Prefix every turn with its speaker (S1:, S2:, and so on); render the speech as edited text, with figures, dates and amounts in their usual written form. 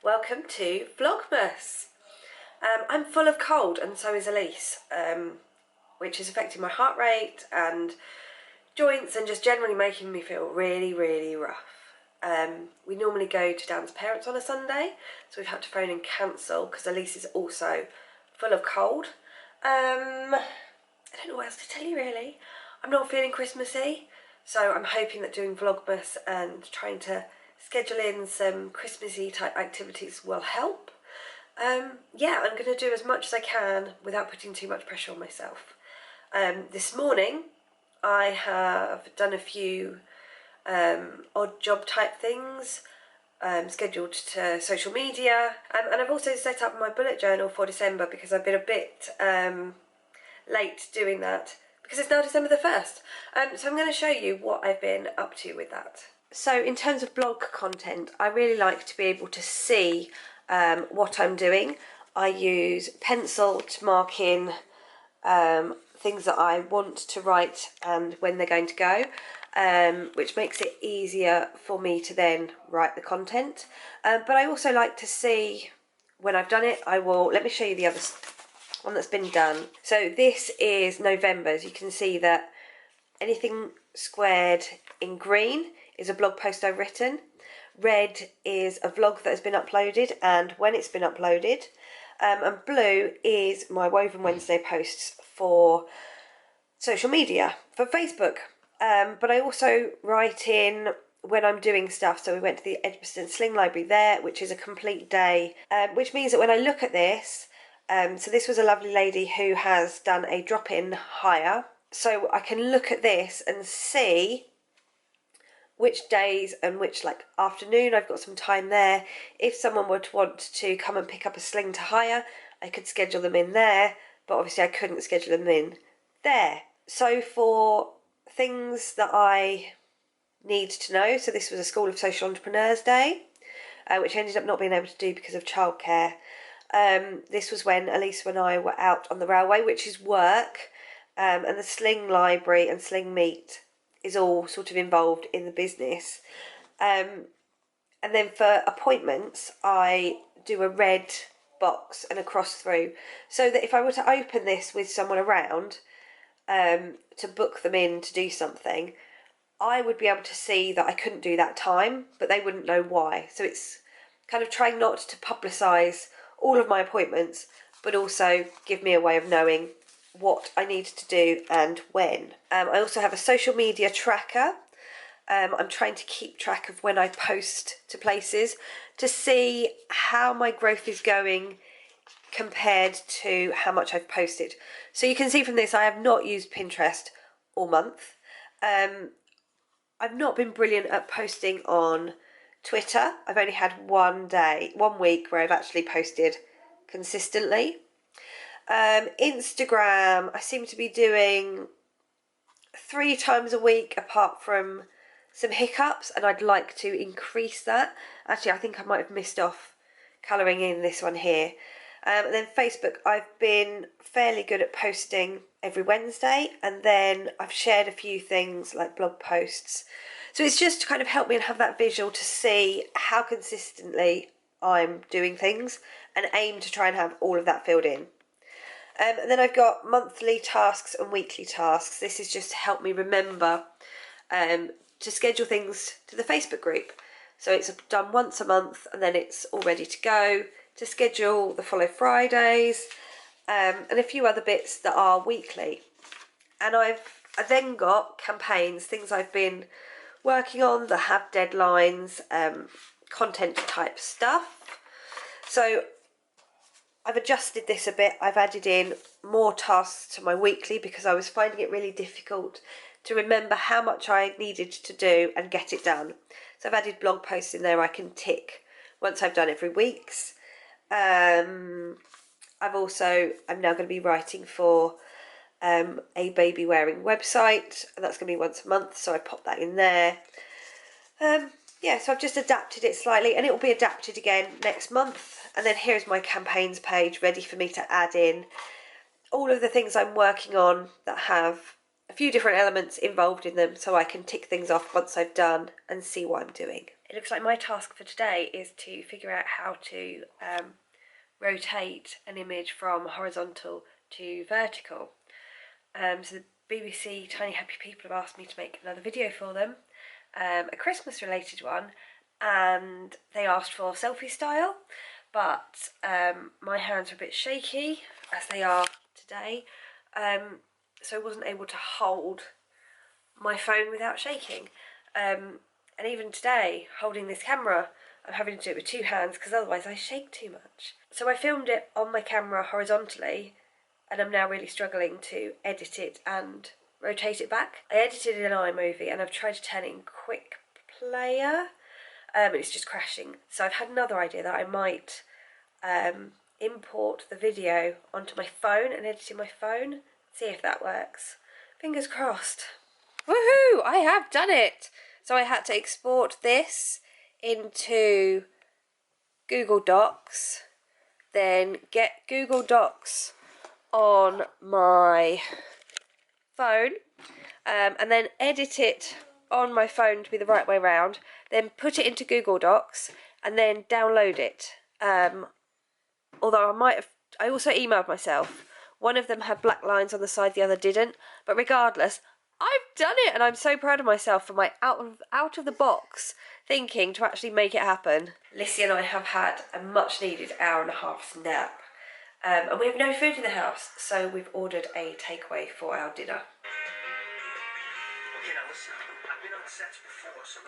S1: Welcome to Vlogmas. I'm full of cold and so is Elise, which is affecting my heart rate and joints and just generally making me feel really rough. We normally go to Dan's parents on a Sunday, so we've had to phone and cancel because Elise is also full of cold. I don't know what else to tell you really. I'm not feeling Christmassy, so I'm hoping that doing Vlogmas and trying to schedule in some Christmassy type activities will help. Yeah, I'm going to do as much as I can without putting too much pressure on myself. This morning I have done a few odd job type things, scheduled to social media, and I've also set up my bullet journal for December because I've been a bit late doing that because it's now December the 1st. So I'm going to show you what I've been up to with that. So in terms of blog content, I really like to be able to see what I'm doing. I use pencil to mark in things that I want to write and when they're going to go, which makes it easier for me to then write the content. But I also like to see when I've done it. Let me show you the other one that's been done. So this is November. As you can see that anything squared in green is a blog post I've written. Red is a vlog that has been uploaded and when it's been uploaded. And blue is my Woven Wednesday posts for social media, for Facebook. But I also write in when I'm doing stuff. So we went to the Edgbaston Sling Library there, which is a complete day, which means that when I look at this, so this was a lovely lady who has done a drop-in hire. So I can look at this and see which days and which afternoon I've got some time there. If someone would want to come and pick up a sling to hire, I could schedule them in there, but obviously I couldn't schedule them in there. So for things that I need to know, so this was a School of Social Entrepreneurs Day, which I ended up not being able to do because of childcare. This was when Elise and I were out on the railway, which is work, and the Sling Library and Sling Meet is all sort of involved in the business. And then for appointments, I do a red box and a cross through, so that if I were to open this with someone around to book them in to do something, I would be able to see that I couldn't do that time, but they wouldn't know why. So it's kind of trying not to publicise all of my appointments, but also give me a way of knowing what I need to do and when. I also have a social media tracker. I'm trying to keep track of when I post to places to see how my growth is going compared to how much I've posted. So you can see from this I have not used Pinterest all month. I've not been brilliant at posting on Twitter. I've only had one week where I've actually posted consistently. Instagram, I seem to be doing 3 times a week apart from some hiccups, and I'd like to increase that. Actually, I think I might have missed off colouring in this one here. And then Facebook, I've been fairly good at posting every Wednesday, and then I've shared a few things like blog posts. So it's just to kind of help me and have that visual to see how consistently I'm doing things and aim to try and have all of that filled in. And then I've got monthly tasks and weekly tasks. This is just to help me remember to schedule things to the Facebook group. So it's done once a month and then it's all ready to go. To schedule the Follow Fridays and a few other bits that are weekly. And I then got campaigns, things I've been working on that have deadlines, content type stuff. So I've adjusted this a bit. I've added in more tasks to my weekly because I was finding it really difficult to remember how much I needed to do and get it done. So I've added blog posts in there I can tick once I've done every week's. I'm now going to be writing for a baby wearing website, and that's going to be once a month, so I pop that in there. Yeah, so I've just adapted it slightly, and it will be adapted again next month. And then here's my campaigns page ready for me to add in all of the things I'm working on that have a few different elements involved in them, so I can tick things off once I've done and see what I'm doing. it looks like my task for today is to figure out how to rotate an image from horizontal to vertical. So the BBC Tiny Happy People have asked me to make another video for them, a Christmas related one, and they asked for selfie style, but my hands are a bit shaky, as they are today, so I wasn't able to hold my phone without shaking. And even today, holding this camera, I'm having to do it with two hands because otherwise I shake too much. So I filmed it on my camera horizontally, and I'm now really struggling to edit it and rotate it back. I edited it in iMovie and I've tried to turn it in Quick Player, and it's just crashing. So I've had another idea that I might import the video onto my phone and edit in my phone, see if that works. Fingers crossed. Woohoo! I have done it! So I had to export this into Google Docs, then get Google Docs on my phone, and then edit it on my phone to be the right way round, then put it into Google Docs and then download it. Although I also emailed myself. One of them had black lines on the side, the other didn't, but regardless, I've done it, and I'm so proud of myself for my out of the box thinking to actually make it happen. Lissy and I have had a much needed hour-and-a-half nap, and we have no food in the house, so we've ordered a takeaway for our dinner.
S2: Okay, now listen, I've been on sets before, so